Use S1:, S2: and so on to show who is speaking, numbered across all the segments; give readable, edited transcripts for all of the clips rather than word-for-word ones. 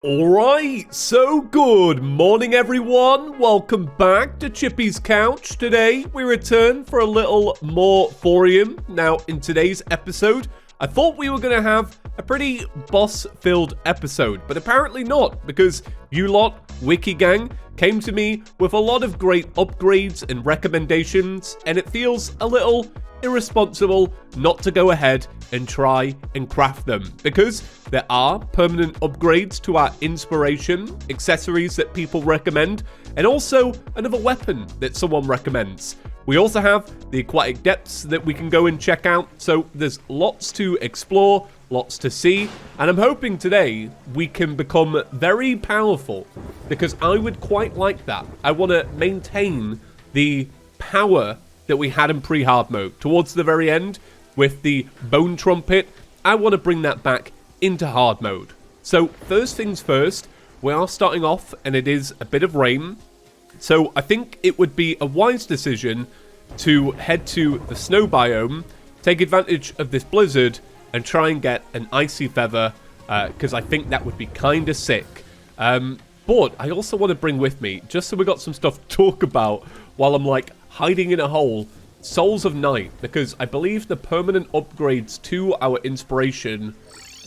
S1: Alright, so good morning everyone, welcome back to ChippysCouch. Today we return for a little more Thorium. Now in today's episode, I thought we were going to have a pretty boss-filled episode, but apparently not, because you lot, WikiGang, came to me with a lot of great upgrades and recommendations, and it feels a little irresponsible not to go ahead and try and craft them, because there are permanent upgrades to our inspiration, accessories that people recommend, and also another weapon that someone recommends. We also have the aquatic depths that we can go and check out, so there's lots to explore, lots to see, and I'm hoping today we can become very powerful, because I would quite like that. I want to maintain the power that we had in pre-hard mode towards the very end with the bone trumpet. I want to bring that back into hard mode. So first things first, we are starting off and it is a bit of rain. So I think it would be a wise decision to head to the snow biome, take advantage of this blizzard and try and get an icy feather, because I think that would be kind of sick. But I also want to bring with me, just so we got some stuff to talk about while I'm like hiding in a hole, Souls of Night, because I believe the permanent upgrades to our inspiration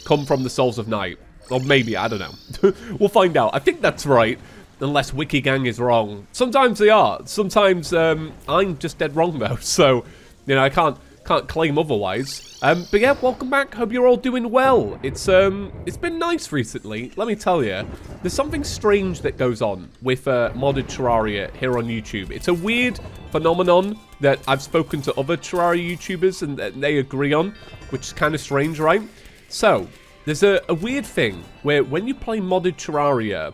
S1: come from the Souls of Night. Or maybe, I don't know. We'll find out. I think that's right, unless WikiGang is wrong. Sometimes they are. Sometimes I'm just dead wrong though, so you know I can't claim otherwise. But yeah, welcome back. Hope you're all doing well. It's been nice recently, let me tell you. There's something strange that goes on with modded Terraria here on YouTube. It's a weird phenomenon that I've spoken to other Terraria YouTubers and they agree on, which is kind of strange, right? So there's a weird thing where when you play modded Terraria,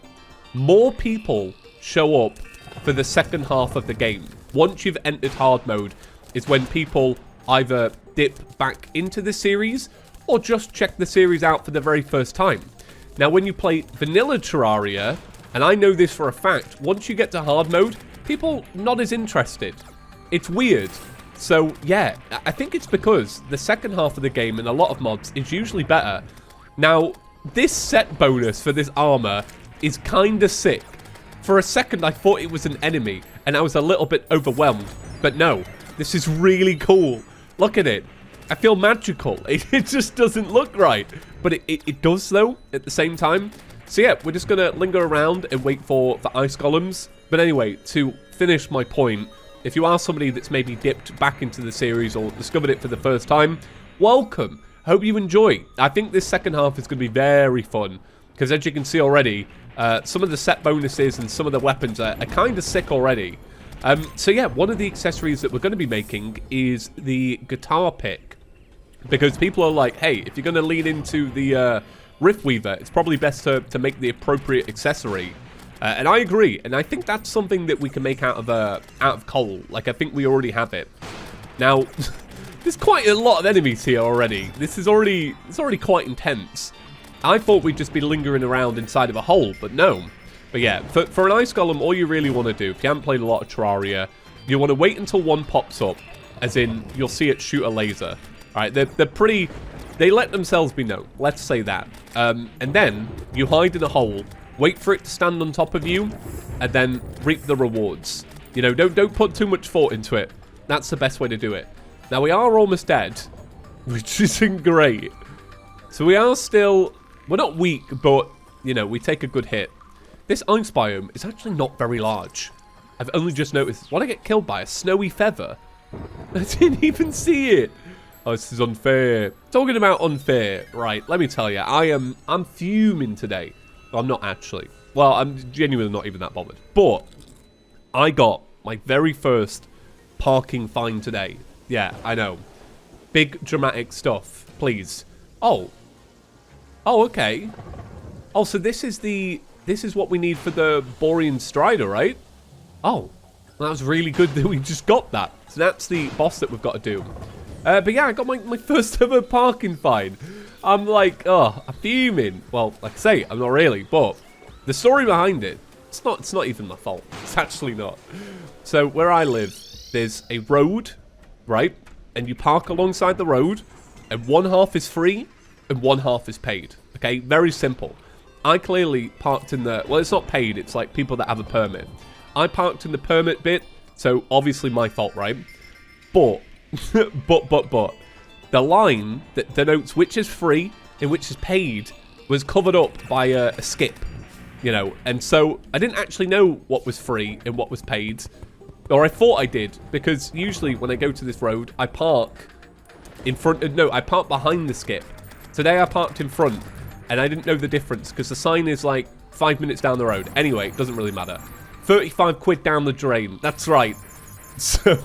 S1: more people show up for the second half of the game. Once you've entered hard mode is when people either dip back into the series or just check the series out for the very first time. Now when you play vanilla Terraria, and I know this for a fact, once you get to hard mode, people not as interested. It's weird. So yeah, I think it's because the second half of the game in a lot of mods is usually better. Now this set bonus for this armor is kinda sick. For a second I thought it was an enemy and I was a little bit overwhelmed, but no, this is really cool. Look at it. I feel magical. It just doesn't look right. But it does, though, at the same time. So, yeah, we're just going to linger around and wait for the ice golems. But anyway, to finish my point, if you are somebody that's maybe dipped back into the series or discovered it for the first time, welcome. Hope you enjoy. I think this second half is going to be very fun. Because as you can see already, some of the set bonuses and some of the weapons are kind of sick already. So yeah, one of the accessories that we're going to be making is the guitar pick. Because people are like, hey, if you're going to lean into the Rift Weaver, it's probably best to make the appropriate accessory. And I agree, and I think that's something that we can make out of coal. Like, I think we already have it. Now, there's quite a lot of enemies here already. It's already quite intense. I thought we'd just be lingering around inside of a hole, but no. But yeah, for an ice golem, all you really want to do, if you haven't played a lot of Terraria, you want to wait until one pops up, as in, you'll see it shoot a laser. Alright, they let themselves be known, let's say that. And then, you hide in a hole, wait for it to stand on top of you, and then reap the rewards. You know, don't put too much thought into it. That's the best way to do it. Now, we are almost dead, which isn't great. So we are still, we're not weak, but, you know, we take a good hit. This ice biome is actually not very large. I've only just noticed. When I get killed by a snowy feather, I didn't even see it. Oh, this is unfair. Talking about unfair, right? Let me tell you, I'm fuming today. Well, I'm not actually. Well, I'm genuinely not even that bothered. But I got my very first parking fine today. Yeah, I know. Big dramatic stuff, please. Oh, okay. Oh, so this is what we need for the Borean Strider, right? Oh, that was really good that we just got that. So that's the boss that we've got to do. But yeah, I got my first ever parking fine. I'm like, oh, I'm fuming. Well, like I say, I'm not really, but the story behind it, it's not even my fault. It's actually not. So where I live, there's a road, right? And you park alongside the road, and one half is free, and one half is paid. Okay, very simple. I clearly parked in the... Well, it's not paid. It's like people that have a permit. I parked in the permit bit, so obviously my fault, right? But, but, the line that denotes which is free and which is paid was covered up by a skip, you know. And so I didn't actually know what was free and what was paid. Or I thought I did, because usually when I go to this road, I park in front of... No, I park behind the skip. Today I parked in front, and I didn't know the difference, because the sign is like 5 minutes down the road. Anyway, it doesn't really matter. 35 quid down the drain. That's right. So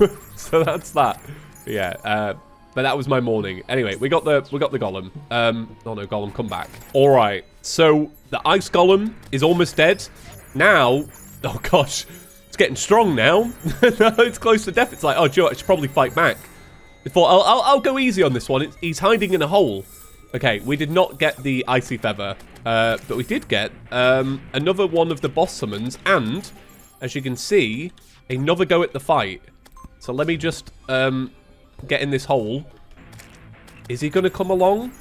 S1: that's that. Yeah, but that was my morning. Anyway, we got the golem. Oh no, golem, come back. All right. So the ice golem is almost dead. Now, oh gosh, it's getting strong now. It's close to death. It's like, oh, Joe, I should probably fight back. Before I'll go easy on this one. He's hiding in a hole. Okay, we did not get the icy feather, but we did get another one of the boss summons, and as you can see, another go at the fight. So let me just get in this hole. Is he going to come along?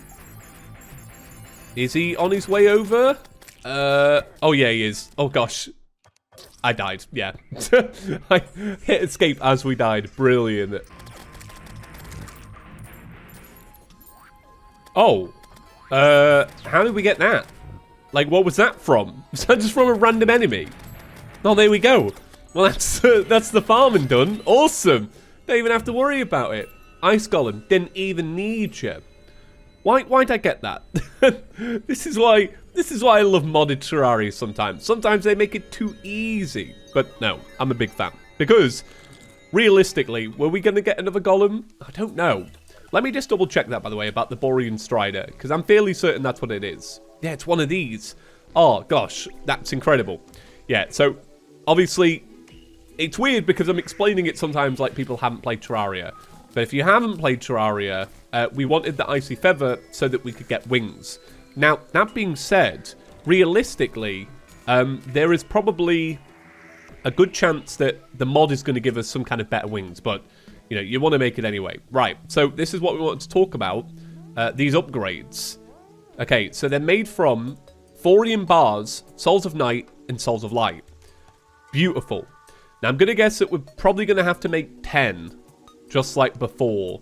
S1: Is he on his way over? Oh yeah, he is. Oh gosh. I died. Yeah. I hit escape as we died. Brilliant. Oh. How did we get that? Like, what was that from? Was that just from a random enemy? Oh, there we go. Well, that's the farming done. Awesome. Don't even have to worry about it. Ice Golem didn't even need you. Why'd I get that? This is why I love modded Terraria sometimes. Sometimes they make it too easy. But no, I'm a big fan. Because, realistically, were we going to get another golem? I don't know. Let me just double check that, by the way, about the Borean Strider. Because I'm fairly certain that's what it is. Yeah, it's one of these. Oh, gosh. That's incredible. Yeah, so, obviously, it's weird because I'm explaining it sometimes like people haven't played Terraria. But if you haven't played Terraria, we wanted the icy feather so that we could get wings. Now, that being said, realistically, there is probably a good chance that the mod is going to give us some kind of better wings. But, you know, you want to make it anyway. Right, so this is what we want to talk about. These upgrades. Okay, so they're made from thorium bars, souls of night, and souls of light. Beautiful. Now, I'm going to guess that we're probably going to have to make 10. Just like before.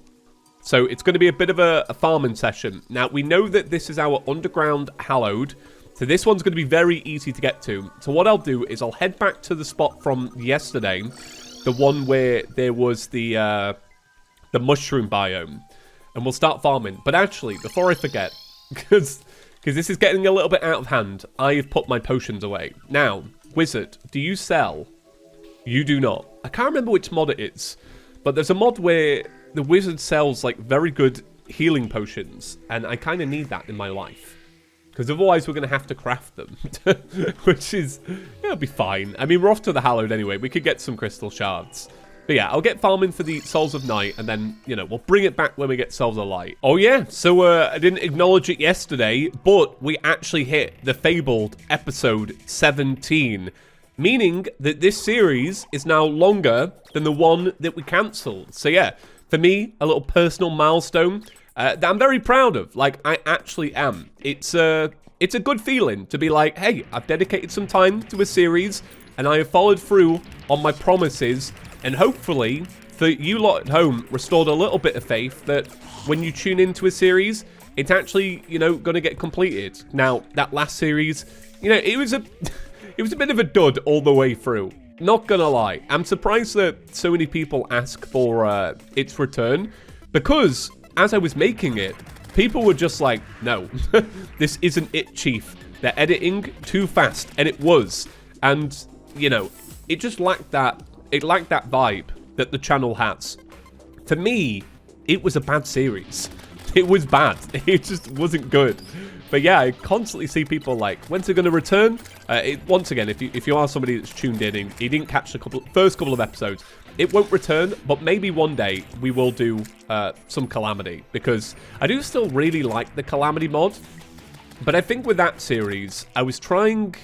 S1: So it's going to be a bit of a farming session. Now, we know that this is our underground hallowed. So this one's going to be very easy to get to. So what I'll do is I'll head back to the spot from yesterday. The one where there was the mushroom biome. And we'll start farming. But actually, before I forget, because this is getting a little bit out of hand, I've put my potions away. Now, Wizard, do you sell? You do not. I can't remember which mod it is. But there's a mod where the wizard sells, like, very good healing potions. And I kind of need that in my life. Because otherwise we're going to have to craft them. Which is, yeah, it'll be fine. I mean, we're off to the Hallowed anyway. We could get some crystal shards. But yeah, I'll get farming for the Souls of Night. And then, you know, we'll bring it back when we get Souls of Light. Oh, yeah. So, I didn't acknowledge it yesterday. But we actually hit the fabled episode 17. Meaning that this series is now longer than the one that we cancelled. So yeah, for me, a little personal milestone that I'm very proud of. Like, I actually am. It's a good feeling to be like, hey, I've dedicated some time to a series and I have followed through on my promises. And hopefully, for you lot at home, restored a little bit of faith that when you tune into a series, it's actually, you know, going to get completed. Now, that last series, you know, it was a... It was a bit of a dud all the way through. Not gonna lie. I'm surprised that so many people ask for its return. Because, as I was making it, people were just like, no, this isn't it, Chief. They're editing too fast. And it was. And, you know, it just lacked that, vibe that the channel has. For me, it was a bad series. It was bad. It just wasn't good. But yeah, I constantly see people like, when's it going to return? Once again, if you are somebody that's tuned in and you didn't catch the first couple of episodes, it won't return, but maybe one day we will do some Calamity, because I do still really like the Calamity mod. But I think with that series, I was trying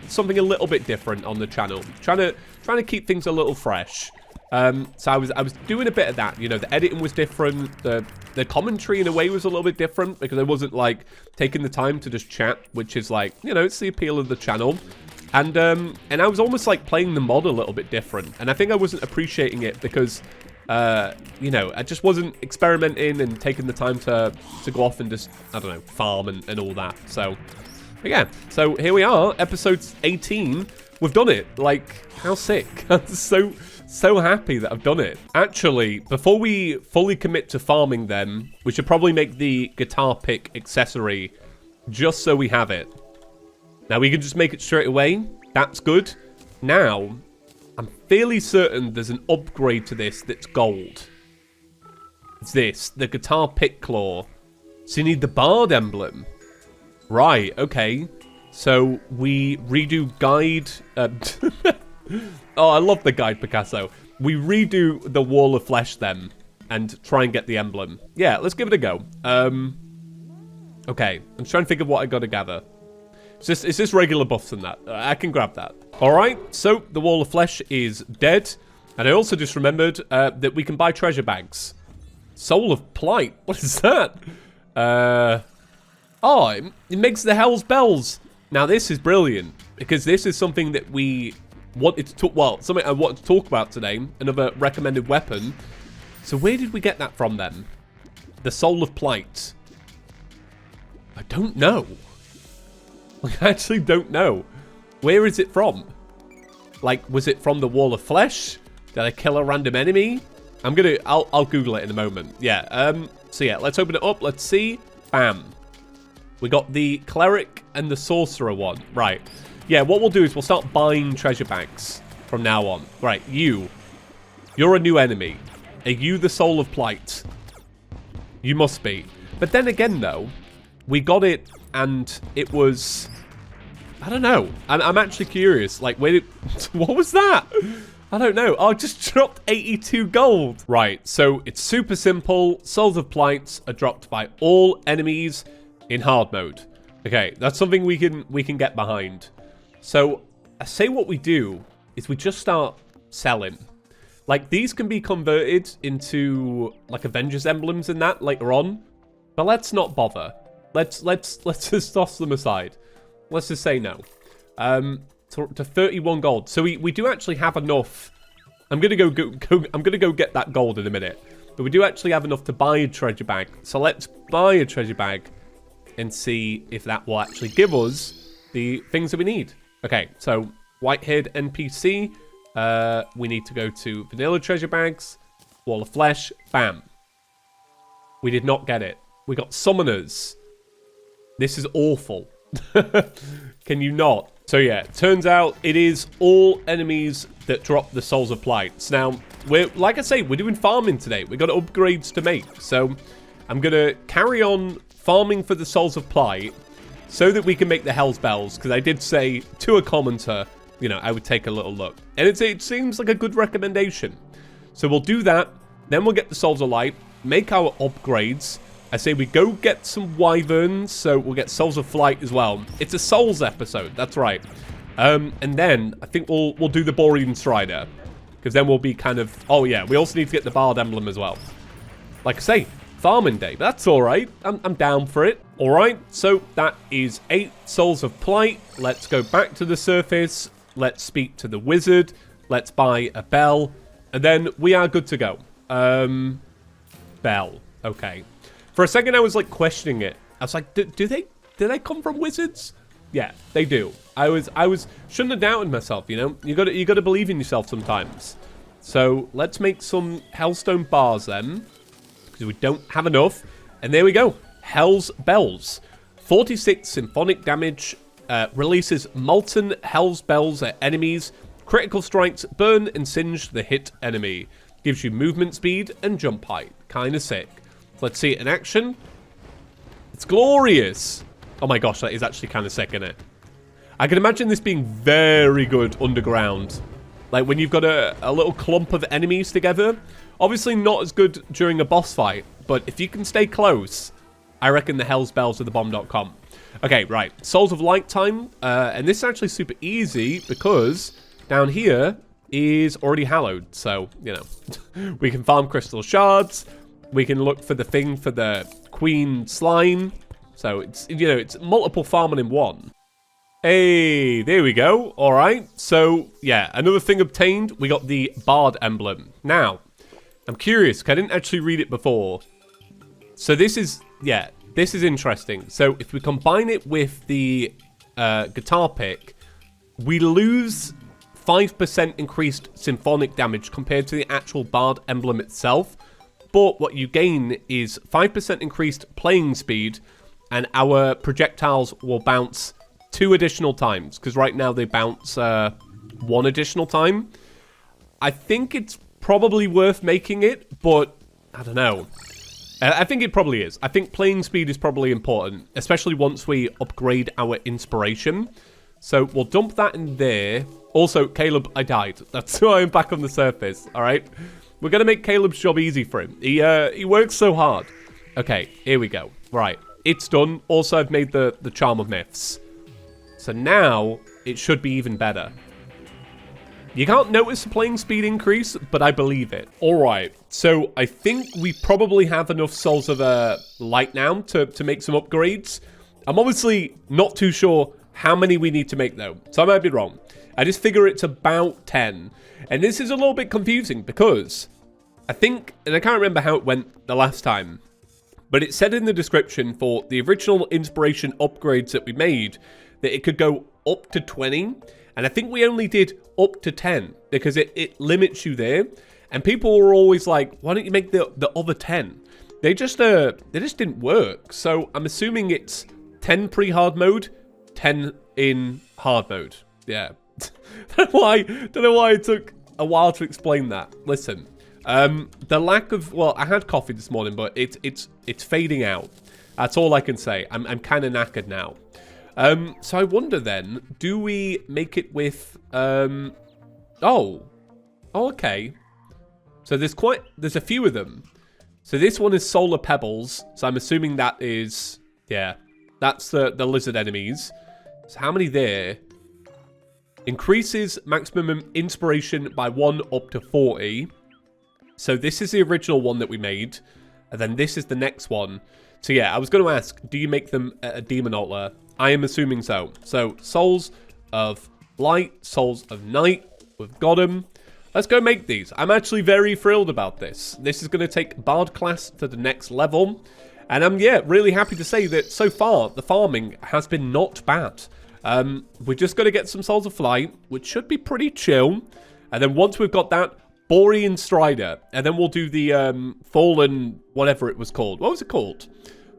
S1: something a little bit different on the channel, trying to keep things a little fresh. So I was doing a bit of that. You know, the editing was different. The commentary in a way was a little bit different because I wasn't like taking the time to just chat, which is like, you know, it's the appeal of the channel. And I was almost like playing the mod a little bit different. And I think I wasn't appreciating it because, you know, I just wasn't experimenting and taking the time to go off and just, I don't know, farm and all that. So, but yeah, so here we are, episode 18. We've done it. Like, how sick. I'm so happy that I've done it. Actually, before we fully commit to farming then, we should probably make the guitar pick accessory just so we have it. Now, we can just make it straight away. That's good. Now, I'm fairly certain there's an upgrade to this that's gold. It's this, the guitar pick claw. So you need the bard emblem. Right, okay. So we redo guide... oh, I love the guide, Picasso. We redo the wall of flesh then and try and get the emblem. Yeah, let's give it a go. Okay, I'm trying to think of what I got to gather. Is this regular buffs and that? I can grab that. All right, so the wall of flesh is dead. And I also just remembered that we can buy treasure bags. Soul of Plight. What is that? Oh, it makes the Hell's Bells. Now, this is brilliant because this is something that we wanted to talk... Well, something I wanted to talk about today. Another recommended weapon. So where did we get that from then? The Soul of Plight. I don't know. I actually don't know. Where is it from? Like, was it from the Wall of Flesh? Did I kill a random enemy? I'll Google it in a moment. Yeah, so yeah, let's open it up. Let's see. Bam. We got the Cleric and the Sorcerer one. Right. Yeah, what we'll do is we'll start buying treasure bags from now on. Right, you're a new enemy. Are you the Soul of Plight? You must be. But then again, though, we got it and it was... I don't know. I'm actually curious. Like, where did... What was that? I don't know. Oh, I just dropped 82 gold. Right, so it's super simple. Souls of Plights are dropped by all enemies in hard mode. Okay, that's something we can get behind. So, I say what we do is we just start selling. Like, these can be converted into, like, Avengers emblems and that later on. But let's not bother. Let's just toss them aside. Let's just say no. To 31 gold. So we do actually have enough. I'm gonna go get that gold in a minute. But we do actually have enough to buy a treasure bag. So let's buy a treasure bag and see if that will actually give us the things that we need. Okay, so white-haired NPC. We need to go to vanilla treasure bags. Wall of flesh. Bam. We did not get it. We got summoners. This is awful. Can you not? So yeah, turns out it is all enemies that drop the Souls of Plights. Now, like I say, we're doing farming today. We've got upgrades to make. So I'm going to carry on farming for the Souls of Plight so that we can make the Hell's Bells. Because I did say to a commenter, you know, I would take a little look. And it seems like a good recommendation. So we'll do that. Then we'll get the Souls of Light, make our upgrades. I say we go get some wyverns, so we'll get Souls of Flight as well. It's a Souls episode, that's right. And then I think we'll do the Borean Strider, because then we'll be kind of... Oh yeah, we also need to get the Bard Emblem as well. Like I say, farming day, but that's all right. I'm down for it. All right, so that is 8 Souls of Plight. Let's go back to the surface. Let's speak to the wizard. Let's buy a bell, and then we are good to go. Bell. Okay. For a second, I was like questioning it. I was like, do they come from wizards? Yeah, they do. I shouldn't have doubted myself. You know, you got to believe in yourself sometimes. So let's make some Hellstone bars then, because we don't have enough. And there we go. Hell's Bells. 46 symphonic damage. Releases molten Hell's Bells at enemies. Critical strikes burn and singe the hit enemy. Gives you movement speed and jump height. Kinda sick. Let's see it in action. It's glorious. Oh my gosh, that is actually kind of sick, isn't it? I can imagine this being very good underground. Like when you've got a little clump of enemies together. Obviously not as good during a boss fight, but if you can stay close, I reckon the Hell's Bells are the bomb.com. Okay, right. Souls of Light time. And this is actually super easy because down here, is already hallowed. So, you know, we can farm crystal shards. We can look for the thing for the queen slime. So, it's, you know, it's multiple farming in one. Hey, there we go. All right. So, yeah, another thing obtained. We got the Bard emblem. Now, I'm curious, because I didn't actually read it before. So, this is, yeah, this is interesting. So, if we combine it with the guitar pick, we lose 5% increased symphonic damage compared to the actual Bard emblem itself. But what you gain is 5% increased playing speed, and our projectiles will bounce 2 additional times, because right now they bounce 1 additional time. I think it's probably worth making it, but I don't know. I think it probably is. I think playing speed is probably important, especially once we upgrade our inspiration. So we'll dump that in there. Also, Caleb, I died. That's why I'm back on the surface, all right? We're going to make Caleb's job easy for him. He works so hard. Okay, here we go. Right, it's done. Also, I've made the Charm of Myths. So now, it should be even better. You can't notice the playing speed increase, but I believe it. Alright, so I think we probably have enough Souls of Light now to make some upgrades. I'm obviously not too sure how many we need to make though, so I might be wrong. I just figure it's about 10. And this is a little bit confusing because I think, and I can't remember how it went the last time, but it said in the description for the original inspiration upgrades that we made that it could go up to 20, and I think we only did up to 10 because it limits you there. And people were always like, "Why don't you make the other 10?" They just didn't work. So I'm assuming it's 10 pre-hard mode, 10 in hard mode. Yeah, don't know why it took a while to explain that. Listen, the lack of, well, I had coffee this morning, but it's fading out. That's all I can say. I'm kind of knackered now. So I wonder then, do we make it with, oh, okay. So there's a few of them. So this one is Solar Pebbles. So I'm assuming that is, yeah, that's the lizard enemies. So how many there? Increases maximum inspiration by 1 up to 40. So this is the original one that we made. And then this is the next one. So yeah, I was going to ask, do you make them a demon altar? I am assuming so. So, Souls of Light, Souls of Night, we've got them. Let's go make these. I'm actually very thrilled about this. This is going to take Bard class to the next level. And I'm, yeah, really happy to say that so far, the farming has been not bad. We're just going to get some Souls of Flight, which should be pretty chill. And then once we've got that, Borean Strider. And then we'll do the Fallen, whatever it was called. What was it called?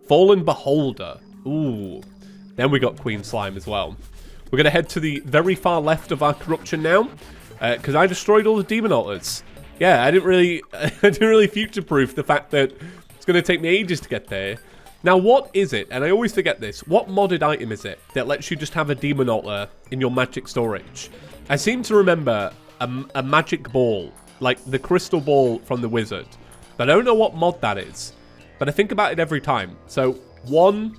S1: Fallen Beholder. Ooh. Then we got Queen Slime as well. We're going to head to the very far left of our corruption now, because I destroyed all the demon altars. Yeah, I didn't really future-proof the fact that it's going to take me ages to get there. Now, what is it? And I always forget this. What modded item is it that lets you just have a demon altar in your magic storage? I seem to remember a magic ball, like the crystal ball from the wizard. But I don't know what mod that is. But I think about it every time. So, 1,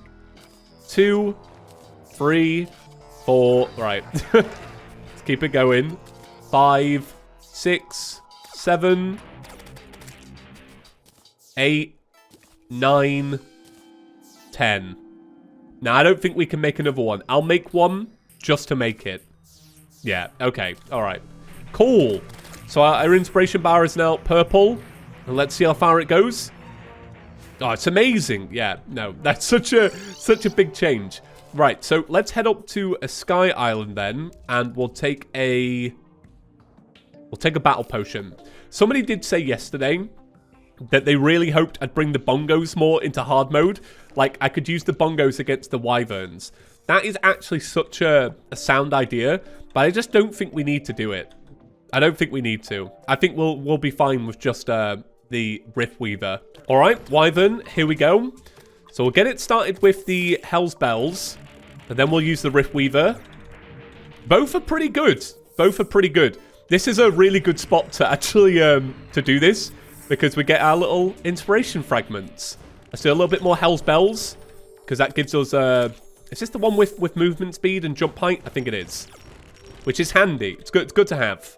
S1: 2, 3, 4, right. Let's keep it going. 5, 6, 7, 8, 9, 10. Now, I don't think we can make another one. I'll make one just to make it. Yeah, okay, all right. Cool. So our inspiration bar is now purple. And let's see how far it goes. Oh, it's amazing. Yeah, no, that's such a big change. Right, so let's head up to a sky island then, and we'll take a battle potion. Somebody did say yesterday that they really hoped I'd bring the bongos more into hard mode. Like, I could use the bongos against the wyverns. That is actually such a sound idea, but I just don't think we need to do it. I don't think we need to. I think we'll be fine with just the Rift Weaver. All right, wyvern, here we go. So we'll get it started with the Hell's Bells, and then we'll use the Rift Weaver. Both are pretty good. Both are pretty good. This is a really good spot to actually to do this, because we get our little inspiration fragments. Let's do a little bit more Hell's Bells, because that gives us is this the one with movement speed and jump height? I think it is. Which is handy. It's good to have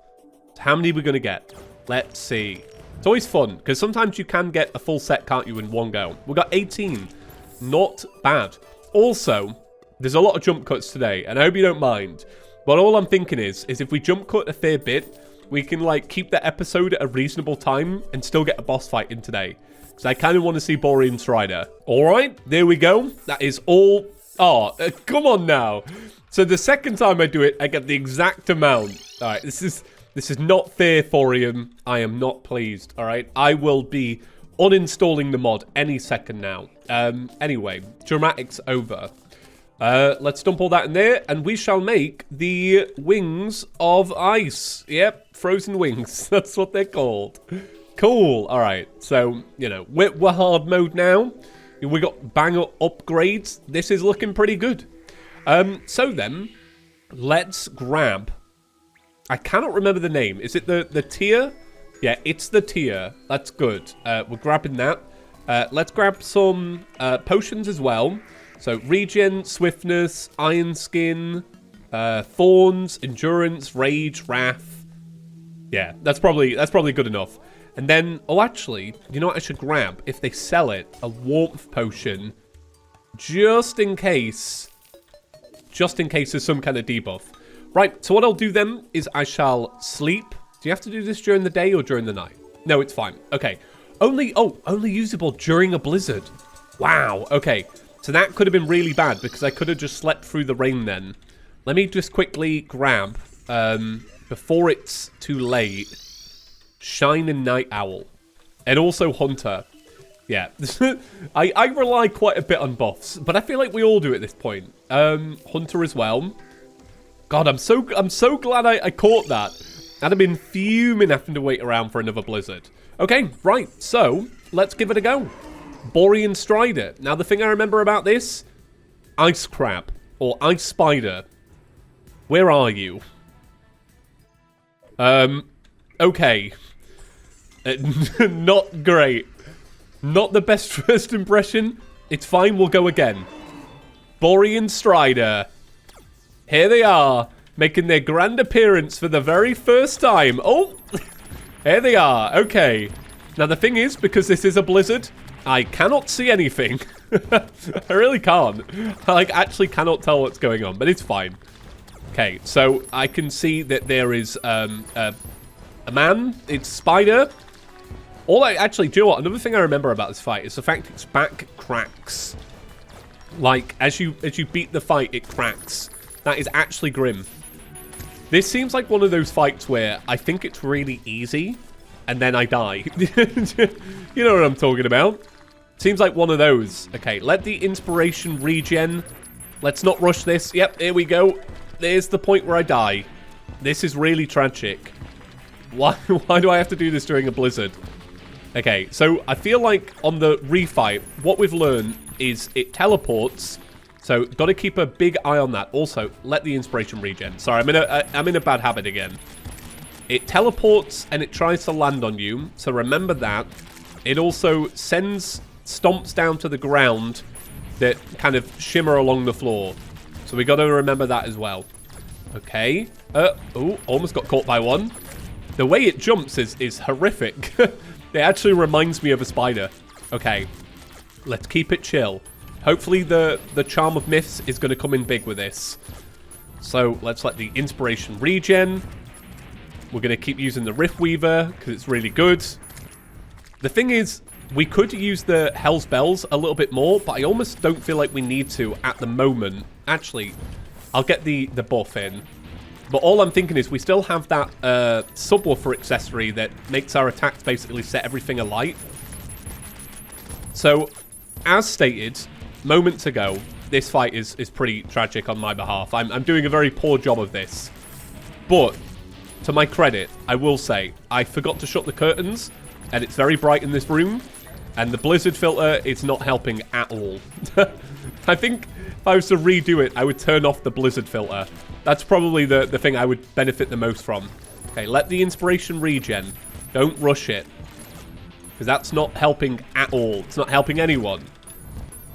S1: How many are we going to get? Let's see. It's always fun, because sometimes you can get a full set, can't you, in one go. We got 18. Not bad. Also, there's a lot of jump cuts today, and I hope you don't mind. But all I'm thinking is if we jump cut a fair bit, we can, like, keep the episode at a reasonable time and still get a boss fight in today. Because I kind of want to see Borean Strider. All right, there we go. That is all... Oh, come on now. So the second time I do it, I get the exact amount. All right, this is not fair, Thorium. I am not pleased, all right? I will be uninstalling the mod any second now. Anyway, dramatics over. Let's dump all that in there, and we shall make the wings of ice. Yep, frozen wings. That's what they're called. Cool. All right, so, you know, we're hard mode now. We got banger upgrades. This is looking pretty good. So then, let's grab... I cannot remember the name. Is it the tier? Yeah, it's the tier. That's good. We're grabbing that. Let's grab some potions as well. So regen, swiftness, iron skin, thorns, endurance, rage, wrath. Yeah, that's probably good enough. And then, oh, actually, you know what I should grab? If they sell it, a warmth potion, just in case there's some kind of debuff. Right, so what I'll do then is I shall sleep. Do you have to do this during the day or during the night? No, it's fine. Okay. Only usable during a blizzard. Wow. Okay. So that could have been really bad because I could have just slept through the rain then. Let me just quickly grab, before it's too late, Shine and Night Owl. And also Hunter. Yeah. I rely quite a bit on buffs, but I feel like we all do at this point. Hunter as well. God, I'm so glad I caught that. I'd have been fuming having to wait around for another blizzard. Okay, right, so let's give it a go. Borean Strider. Now, the thing I remember about this, ice crab or ice spider. Where are you? Okay. Not great. Not the best first impression. It's fine, we'll go again. Borean Strider. Here they are, making their grand appearance for the very first time. Oh, here they are. Okay. Now, the thing is, because this is a blizzard, I cannot see anything. I really can't. I actually cannot tell what's going on, but it's fine. Okay, so I can see that there is a man. It's Spider. Actually, do you know what? Another thing I remember about this fight is the fact its back cracks. Like, as you beat the fight, it cracks. That is actually grim. This seems like one of those fights where I think it's really easy, and then I die. You know what I'm talking about. Seems like one of those. Okay, let the inspiration regen. Let's not rush this. Yep, here we go. There's the point where I die. This is really tragic. Why do I have to do this during a blizzard? Okay, so I feel like on the refight, what we've learned is it teleports. So, got to keep a big eye on that. Also, let the inspiration regen. Sorry, I'm in a bad habit again. It teleports and it tries to land on you. So, remember that. It also stomps down to the ground that kind of shimmer along the floor. So, we got to remember that as well. Okay. Oh, almost got caught by one. The way it jumps is horrific. It actually reminds me of a spider. Okay. Let's keep it chill. Hopefully the Charm of Myths is going to come in big with this. So let's let the inspiration regen. We're going to keep using the Rift Weaver because it's really good. The thing is, we could use the Hell's Bells a little bit more, but I almost don't feel like we need to at the moment. Actually, I'll get the buff in. But all I'm thinking is we still have that subwoofer accessory that makes our attacks basically set everything alight. So, as stated moments ago, this fight is pretty tragic on my behalf. I'm doing a very poor job of this. But, to my credit, I will say, I forgot to shut the curtains, and it's very bright in this room, and the blizzard filter is not helping at all. I think if I was to redo it, I would turn off the blizzard filter. That's probably the thing I would benefit the most from. Okay, let the inspiration regen. Don't rush it. Because that's not helping at all. It's not helping anyone.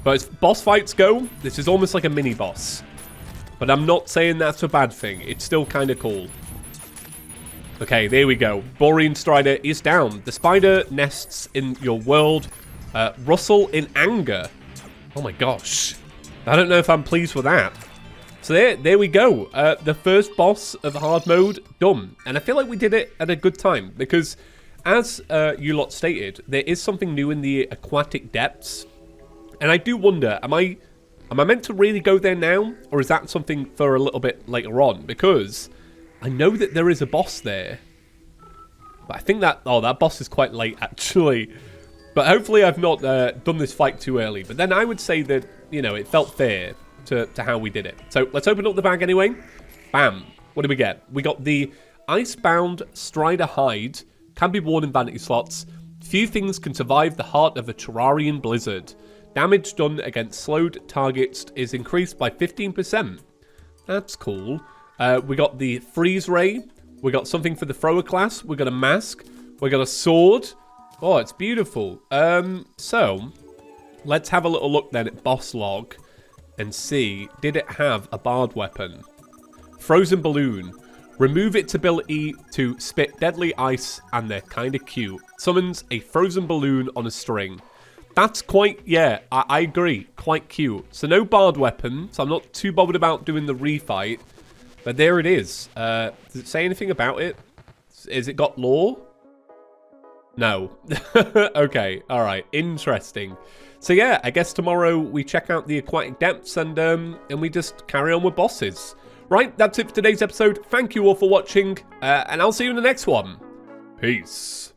S1: But as boss fights go, this is almost like a mini-boss. But I'm not saying that's a bad thing. It's still kind of cool. Okay, there we go. Borean Strider is down. The spider nests in your world. Rustle in anger. Oh my gosh. I don't know if I'm pleased with that. So there we go. The first boss of hard mode done. And I feel like we did it at a good time. Because as you lot stated, there is something new in the aquatic depths. And I do wonder, am I meant to really go there now? Or is that something for a little bit later on? Because I know that there is a boss there. But I think that... Oh, that boss is quite late, actually. But hopefully I've not done this fight too early. But then I would say that, you know, it felt fair to how we did it. So let's open up the bag anyway. Bam. What do we get? We got the Icebound Strider Hide. Can be worn in vanity slots. Few things can survive the heart of a Terrarian blizzard. Damage done against slowed targets is increased by 15%. That's cool. We got the Freeze Ray. We got something for the Thrower class. We got a mask. We got a sword. Oh, it's beautiful. So, let's have a little look then at boss log and see, did it have a bard weapon? Frozen Balloon. Remove its ability to spit deadly ice, and they're kind of cute. Summons a frozen balloon on a string. That's quite, yeah, I agree, quite cute. So no bard weapon, so I'm not too bothered about doing the refight. But there it is. Does it say anything about it? Has it got lore? No. Okay, alright, interesting. So yeah, I guess tomorrow we check out the aquatic depths and we just carry on with bosses. Right, that's it for today's episode. Thank you all for watching, and I'll see you in the next one. Peace.